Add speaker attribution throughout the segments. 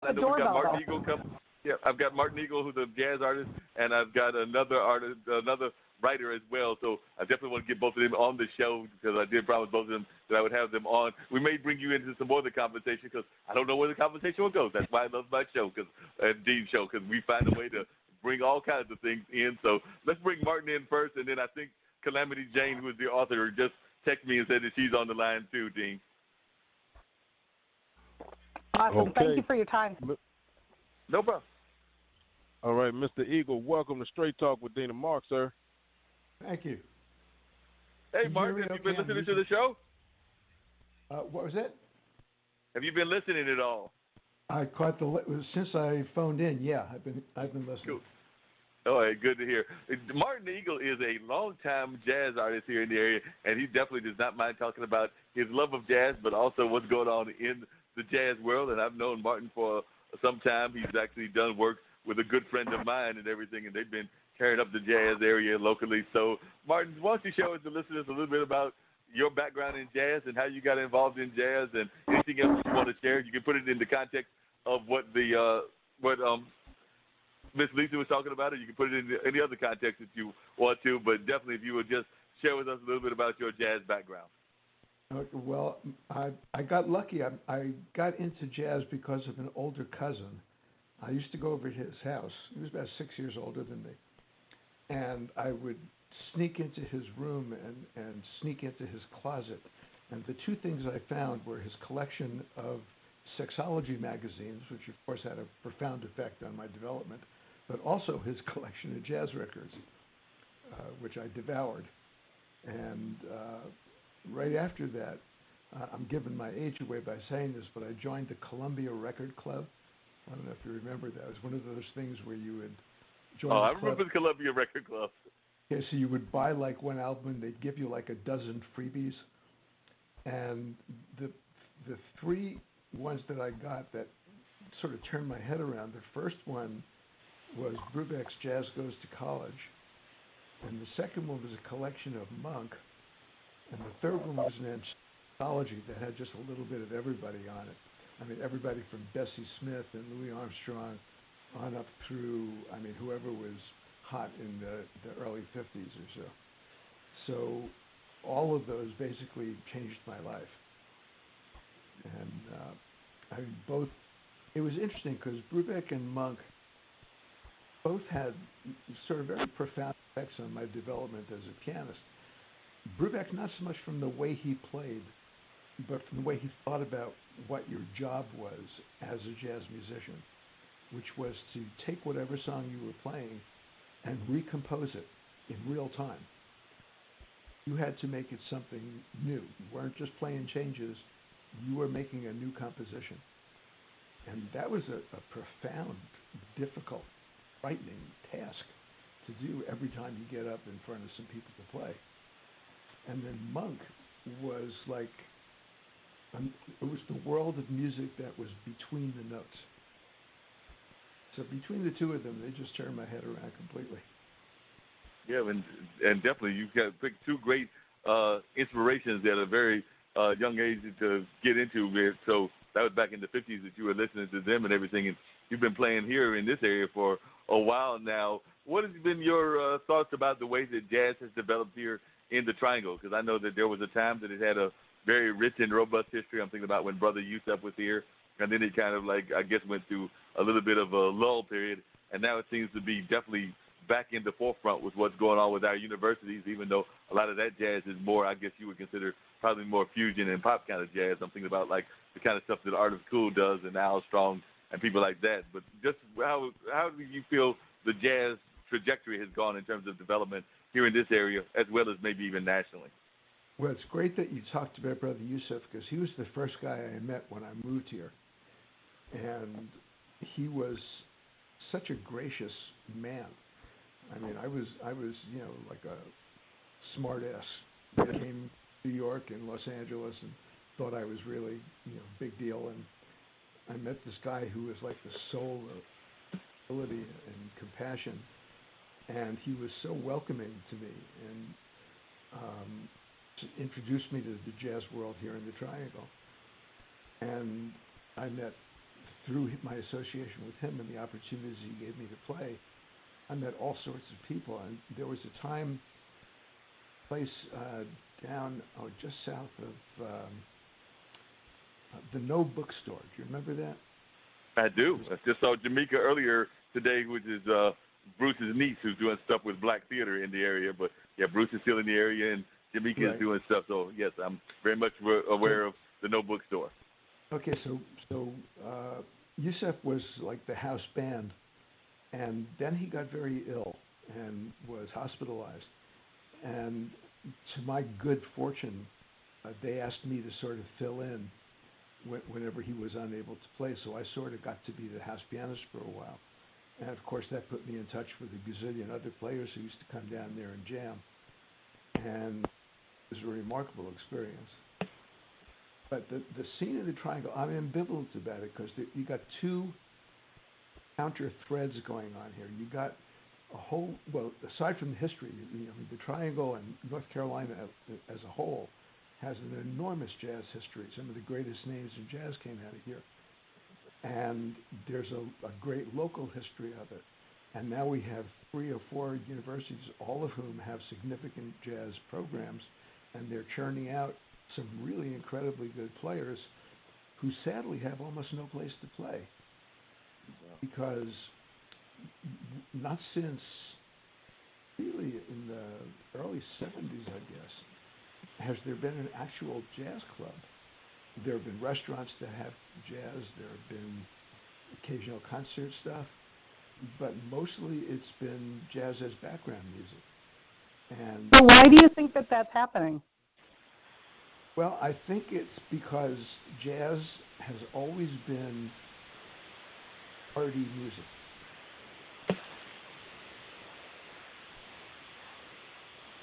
Speaker 1: I
Speaker 2: the
Speaker 1: know we've got
Speaker 2: doorbell,
Speaker 1: Martin
Speaker 2: though.
Speaker 1: Eagle come. Yeah, I've got Martin Eagle, who's a jazz artist, and I've got another artist, another writer as well. So I definitely want to get both of them on the show because I did promise both of them that I would have them on. We may bring you into some more of the conversation because I don't know where the conversation will go. That's why I love my show, Dean's show, because we find a way to bring all kinds of things in. So let's bring Martin in first, and then I think Calamity Jane, who is the author, just texted me and said that she's on the line too, Dean.
Speaker 2: Awesome.
Speaker 3: Okay.
Speaker 2: Thank you for your time.
Speaker 1: No problem.
Speaker 3: All right, Mr. Eagle, welcome to Straight Talk with Dean and Mark, sir.
Speaker 4: Thank you.
Speaker 1: Hey, Mark, have you been listening to the show?
Speaker 4: What was it?
Speaker 1: Have you been listening at all?
Speaker 4: I caught since I phoned in. Yeah, I've been listening.
Speaker 1: Cool. All right, good to hear. Martin Eagle is a longtime jazz artist here in the area, and he definitely does not mind talking about his love of jazz, but also what's going on in the jazz world. And I've known Martin for some time. He's actually done work with a good friend of mine and everything, and they've been tearing up the jazz area locally. So, Martin, why don't you share with the listeners a little bit about your background in jazz and how you got involved in jazz, and anything else you want to share? You can put it in the context of what Miss Lisa was talking about, or you can put it in any other context that you want to. But definitely, if you would just share with us a little bit about your jazz background.
Speaker 4: Okay, well, I got lucky. I got into jazz because of an older cousin. I used to go over to his house. He was about 6 years older than me. And I would sneak into his room and sneak into his closet. And the two things I found were his collection of sexology magazines, which of course had a profound effect on my development, but also his collection of jazz records, which I devoured. And right after that, I'm giving my age away by saying this, but I joined the Columbia Record Club. I don't know if you remember that. It was one of those things where you would join
Speaker 1: I
Speaker 4: the club.
Speaker 1: remember the Columbia Record Club.
Speaker 4: Yeah, so you would buy like one album, and they'd give you like a dozen freebies. And the three ones that I got that sort of turned my head around, the first one was Brubeck's Jazz Goes to College. And the second one was a collection of Monk. And the third one was an anthology that had just a little bit of everybody on it. I mean, everybody from Bessie Smith and Louis Armstrong on up through, whoever was hot in the early 50s or so. So all of those basically changed my life. And both, it was interesting because Brubeck and Monk both had sort of very profound effects on my development as a pianist. Brubeck, not so much from the way he played, but from the way he thought about what your job was as a jazz musician, which was to take whatever song you were playing and recompose it in real time. You had to make it something new. You weren't just playing changes, you were making a new composition. And that was a profound, difficult, frightening task to do every time you get up in front of some people to play. And then Monk was like, it was the world of music that was between the notes. So between the two of them, they just turned my head around completely.
Speaker 1: Yeah, and definitely you've got picked two great inspirations at a very young age to get into. So that was back in the 50s that you were listening to them and everything, and you've been playing here in this area for a while now. What has been your thoughts about the way that jazz has developed here in the Triangle? Because I know that there was a time that it had a very rich and robust history. I'm thinking about when Brother Yusuf was here, and then it kind of went through a little bit of a lull period, and now it seems to be definitely back in the forefront with what's going on with our universities, even though a lot of that jazz is more, I guess you would consider, probably more fusion and pop kind of jazz. I'm thinking about the kind of stuff that Art of Cool does and Al Strong and people like that. But just how do you feel the jazz trajectory has gone in terms of development here in this area as well as maybe even nationally?
Speaker 4: Well, it's great that you talked about Brother Yusuf because he was the first guy I met when I moved here. And he was such a gracious man. I was like a smart ass that came to New York and Los Angeles and thought I was really, big deal. And I met this guy who was like the soul of ability and compassion. And he was so welcoming to me and introduced me to the jazz world here in the Triangle. And I met through my association with him and the opportunities he gave me to play, I met all sorts of people. And there was a place down just south of the No Bookstore. Do you remember that?
Speaker 1: I do. I just saw Jamaica earlier today, which is Bruce's niece, who's doing stuff with Black theater in the area. But yeah, Bruce is still in the area, and Jamaica is doing stuff. So yes, I'm very much aware of the No Bookstore.
Speaker 4: Okay, so Yusef was like the house band, and then he got very ill and was hospitalized. And to my good fortune, they asked me to sort of fill in whenever he was unable to play. So I sort of got to be the house pianist for a while. And of course, that put me in touch with a gazillion other players who used to come down there and jam. And it was a remarkable experience. But the scene of the Triangle, I'm ambivalent about it because you got two counter threads going on here. You got a whole, well, aside from the history, the Triangle and North Carolina as a whole has an enormous jazz history. Some of the greatest names in jazz came out of here. And there's a great local history of it. And now we have 3 or 4 universities, all of whom have significant jazz programs, and they're churning out some really incredibly good players who sadly have almost no place to play. Because not since really in the early 70s, I guess, has there been an actual jazz club. There have been restaurants that have jazz. There have been occasional concert stuff. But mostly it's been jazz as background music. And
Speaker 2: so why do you think that that's happening?
Speaker 4: Well, I think it's because jazz has always been party music.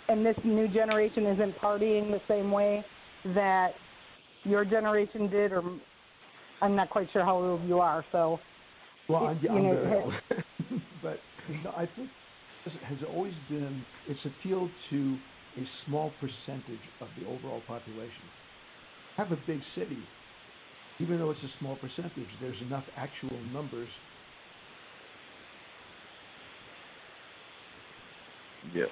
Speaker 2: And this new generation isn't partying the same way that your generation did, or I'm not quite sure how old you are, so.
Speaker 4: Well, I'm very old. But I think it has always been, it's appealed to a small percentage of the overall population. Have a big city, even though it's a small percentage, there's enough actual numbers.
Speaker 1: Yeah,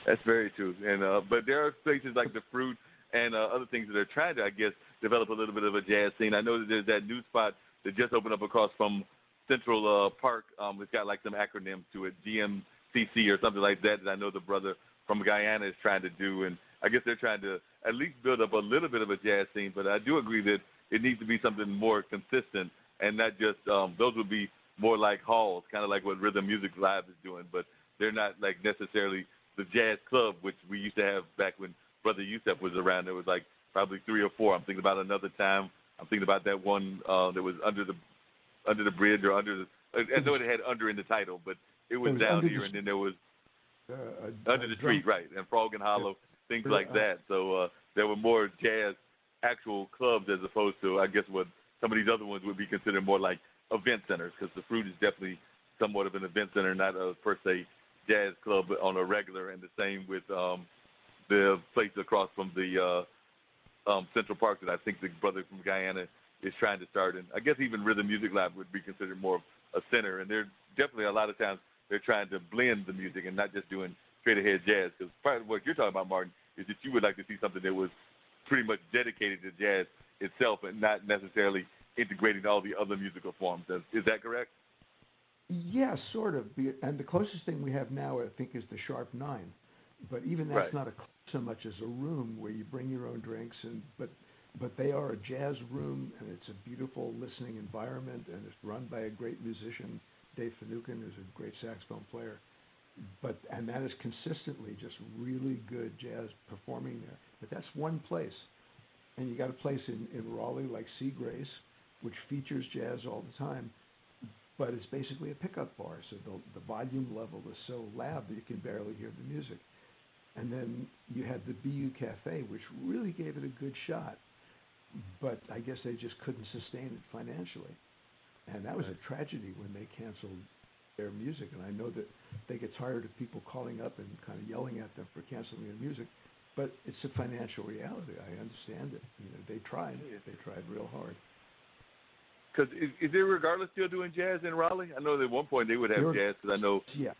Speaker 1: that's very true. And but there are places like the Fruit and other things that are trying to, I guess, develop a little bit of a jazz scene. I know that there's that new spot that just opened up across from Central Park. It's got like some acronyms to it, GMCC or something like that, that I know the brother from Guyana is trying to do. And I guess they're trying to at least build up a little bit of a jazz scene. But I do agree that it needs to be something more consistent and not just those would be more like halls, kind of like what Rhythm Music Live is doing. But they're not like necessarily the jazz club, which we used to have back when Brother Yusef was around. There was like probably 3 or 4. I'm thinking about Another Time. I'm thinking about that one that was under the bridge or under the. I know it had under in the title, but it was down here, and then there was under the tree, right, and Frog and Hollow, things like that. So there were more jazz actual clubs as opposed to, I guess, what some of these other ones would be considered more like event centers, because the Fruit is definitely somewhat of an event center, not a per se jazz club on a regular, and the same with the place across from the Central Park that I think the brother from Guyana is trying to start. And I guess even Rhythm Music Lab would be considered more of a center. And they're definitely a lot of times they're trying to blend the music and not just doing straight ahead jazz. Because part of what you're talking about, Martin, is that you would like to see something that was pretty much dedicated to jazz itself and not necessarily integrating all the other musical forms. Is that correct?
Speaker 4: Yeah, sort of. And the closest thing we have now, I think, is the Sharp 9. But even that's not a club so much as a room where you bring your own drinks, but they are a jazz room, and it's a beautiful listening environment, and it's run by a great musician, Dave Finucane, who's a great saxophone player. And that is consistently just really good jazz performing there. But that's one place. And you got a place in Raleigh like Sea Grace, which features jazz all the time, but it's basically a pickup bar, so the volume level is so loud that you can barely hear the music. And then you had the BU Cafe, which really gave it a good shot, but I guess they just couldn't sustain it financially. And that was a tragedy when they canceled their music. And I know that they get tired of people calling up and kind of yelling at them for canceling their music, but it's a financial reality. I understand it. They tried real hard.
Speaker 1: Because is Irregardless still doing jazz in Raleigh? I know that at one point they would have jazz, because I know.
Speaker 4: Yeah,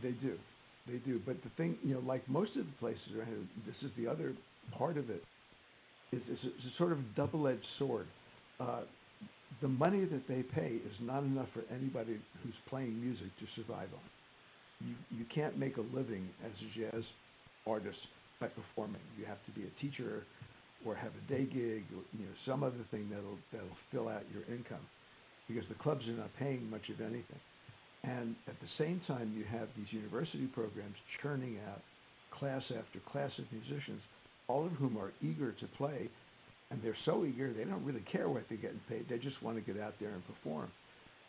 Speaker 4: they do. They do. But the thing, like most of the places around here, this is the other part of it, is it's a sort of double-edged sword. The money that they pay is not enough for anybody who's playing music to survive on. You can't make a living as a jazz artist by performing. You have to be a teacher or have a day gig or some other thing that'll fill out your income, because the clubs are not paying much of anything. And at the same time, you have these university programs churning out class after class of musicians, all of whom are eager to play, and they're so eager they don't really care what they're getting paid. They just want to get out there and perform.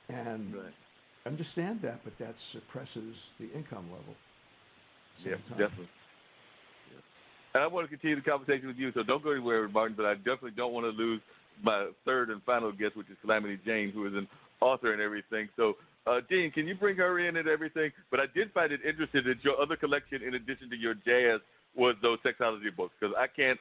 Speaker 4: And understand that, but that suppresses the income level.
Speaker 1: Yeah, definitely. Yeah. And I want to continue the conversation with you, so don't go anywhere, Martin, but I definitely don't want to lose my third and final guest, which is Calamity Jane, who is an author and everything. So, Dean, can you bring her in and everything? But I did find it interesting that your other collection, in addition to your jazz, was those sexology books, because I can't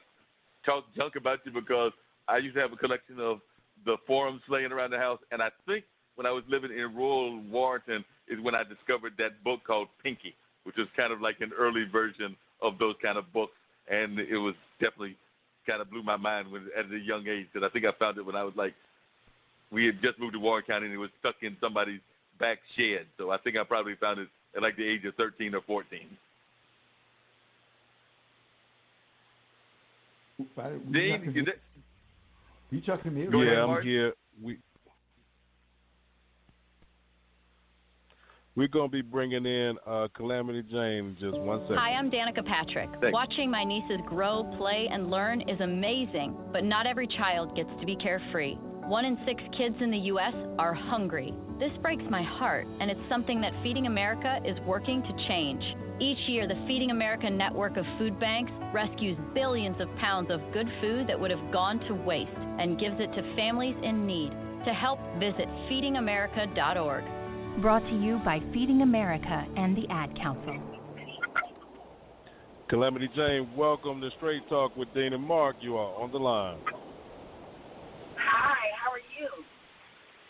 Speaker 1: talk junk about you because I used to have a collection of the forums laying around the house, and I think when I was living in rural Warrenton is when I discovered that book called Pinky, which is kind of like an early version of those kind of books, and it was definitely kind of blew my mind at a young age, because I think I found it when I was we had just moved to Warren County, and it was stuck in somebody's back shed, so I think I probably found it at the age of 13 or 14. Dean,
Speaker 4: you talking to me?
Speaker 3: Yeah, I'm here. We're going to be bringing in Calamity Jane in just 1 second.
Speaker 5: Hi, I'm Danica Patrick.
Speaker 1: Thanks.
Speaker 5: Watching my nieces grow, play, and learn is amazing, but not every child gets to be carefree. 1 in 6 kids in the U.S. are hungry. This breaks my heart, and it's something that Feeding America is working to change. Each year, the Feeding America network of food banks rescues billions of pounds of good food that would have gone to waste and gives it to families in need. To help, visit feedingamerica.org.
Speaker 6: Brought to you by Feeding America and the Ad Council.
Speaker 3: Calamity Jane, welcome to Straight Talk with Dean and Mark. You are on the line.
Speaker 7: Hi, how are you?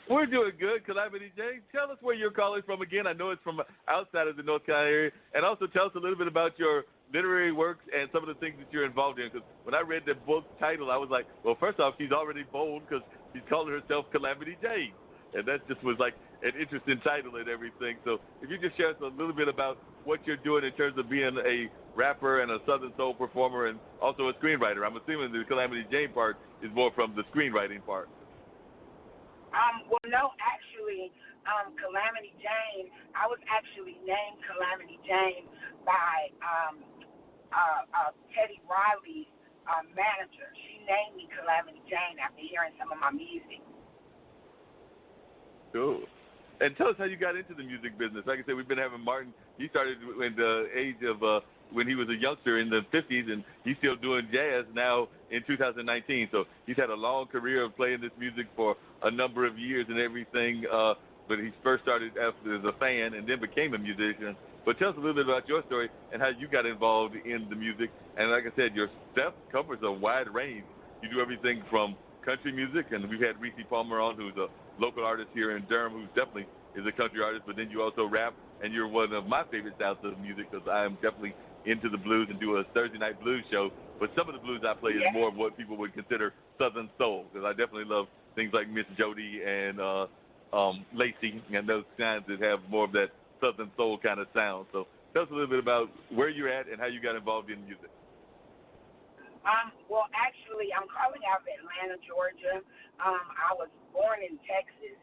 Speaker 1: We're doing good, Calamity Jane. Tell us where you're calling from again. I know it's from outside of the North Carolina area. And also tell us a little bit about your literary works and some of the things that you're involved in. Because when I read the book title, I was like, well, first off, she's already bold because she's calling herself Calamity Jane. And that just was an interesting title and everything. So if you just share us a little bit about what you're doing in terms of being a rapper and a Southern soul performer and also a screenwriter. I'm assuming the Calamity Jane part is more from the screenwriting part.
Speaker 7: Well, no, actually, Calamity Jane, I was actually named Calamity Jane by Teddy Riley's manager. She named me Calamity Jane after hearing some of my music.
Speaker 1: Cool. And tell us how you got into the music business. Like I said, we've been having Martin. He started when the age of when he was a youngster in the 50s, and he's still doing jazz now in 2019. So he's had a long career of playing this music for a number of years and everything. But he first started as a fan and then became a musician. But tell us a little bit about your story and how you got involved in the music. And like I said, your stuff covers a wide range. You do everything from country music, and we've had Reese Palmer on, who's a local artist here in Durham, who's definitely is a country artist, but then you also rap, and you're one of my favorite styles of music because I am definitely into the blues and do a Thursday night blues show. But some of the blues I play is more of what people would consider Southern soul, because I definitely love things like Miss Jody and Lacey and those kinds that have more of that Southern soul kind of sound. So tell us a little bit about where you're at and how you got involved in music.
Speaker 7: Well, actually, I'm calling out of Atlanta, Georgia. I was born in Texas,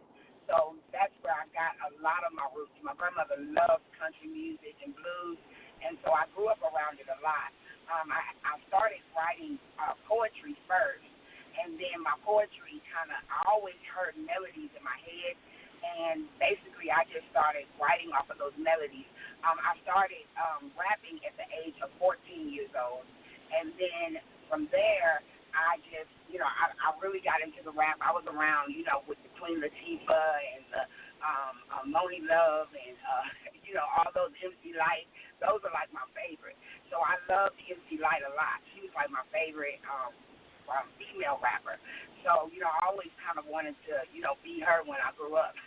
Speaker 7: so that's where I got a lot of my roots. My grandmother loved country music and blues, and so I grew up around it a lot. I started writing poetry first, and then my poetry I always heard melodies in my head, and basically I just started writing off of those melodies. I started rapping at the age of 14 years old. And then from there, I just, I really got into the rap. I was around, with the Queen Latifah and the Moni Love and, all those MC Light. Those are my favorite. So I loved MC Light a lot. She was my favorite female female rapper. So, I always kind of wanted to, be her when I grew up.